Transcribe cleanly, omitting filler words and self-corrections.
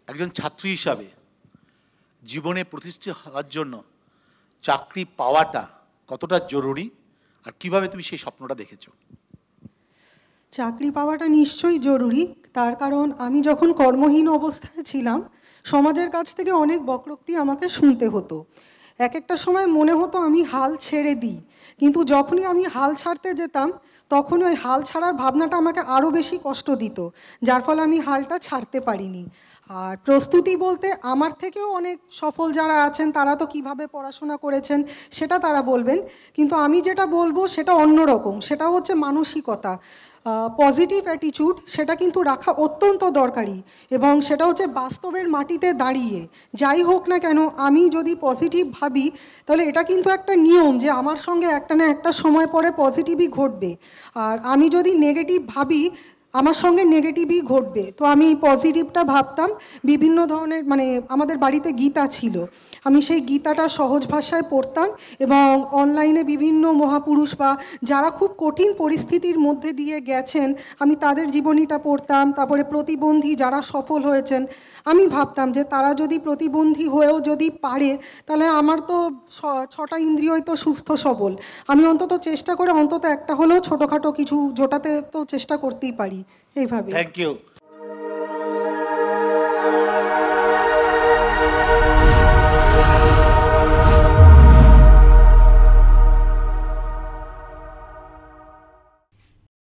একজন ছাত্রী হিসাবে জীবনে প্রতিষ্ঠিত হওয়ার জন্য চাকরি পাওয়াটা কতটা জরুরি, আর কিভাবে তুমি সেই স্বপ্নটা দেখেছো? চাকরি পাওয়াটা নিশ্চয়ই জরুরি, তার কারণ আমি যখন কর্মহীন অবস্থায় ছিলাম সমাজের কাছ থেকে অনেক বক্রোক্তি আমাকে শুনতে হতো। এক একটা সময় মনে হতো আমি হাল ছেড়ে দিই, কিন্তু যখনই আমি হাল ছাড়তে যেতাম তখন ওই হাল ছাড়ার ভাবনাটা আমাকে আরও বেশি কষ্ট দিত, যার ফলে আমি হালটা ছাড়তে পারিনি। আর প্রস্তুতি বলতে আমার থেকেও অনেক সফল যারা আছেন তারা তো কিভাবে পড়াশোনা করেছেন সেটা তারা বলবেন, কিন্তু আমি যেটা বলবো সেটা অন্যরকম, সেটা হচ্ছে মানসিকতা, পজিটিভ অ্যাটিটিউড, সেটা কিন্তু রাখা অত্যন্ত দরকারি। এবং সেটা হচ্ছে বাস্তবের মাটিতে দাঁড়িয়ে যাই হোক না কেন আমি যদি পজিটিভ ভাবি তাহলে এটা কিন্তু একটা নিয়ম যে আমার সঙ্গে একটা না একটা সময় পরে পজিটিভই ঘটবে, আর আমি যদি নেগেটিভ ভাবি আমার সঙ্গে নেগেটিভই ঘটবে। তো আমি পজিটিভটা ভাবতাম, বিভিন্ন ধরনের মানে আমাদের বাড়িতে গীতা ছিল, আমি সেই গীতাটা সহজ ভাষায় পড়তাম এবং অনলাইনে বিভিন্ন মহাপুরুষ বা যারা খুব কঠিন পরিস্থিতির মধ্যে দিয়ে গেছেন আমি তাদের জীবনীটা পড়তাম। তারপরে প্রতিবন্ধী যারা সফল হয়েছেন আমি ভাবতাম যে তারা যদি প্রতিবন্ধী হয়েও যদি পারে তাহলে আমার তো 6টা ইন্দ্রিয়ই তো সুস্থ সবল, আমি অন্তত চেষ্টা করে অন্তত একটা হলেও ছোটোখাটো কিছু জোটাতে তো চেষ্টা করতেই পারি এইভাবে। Thank you.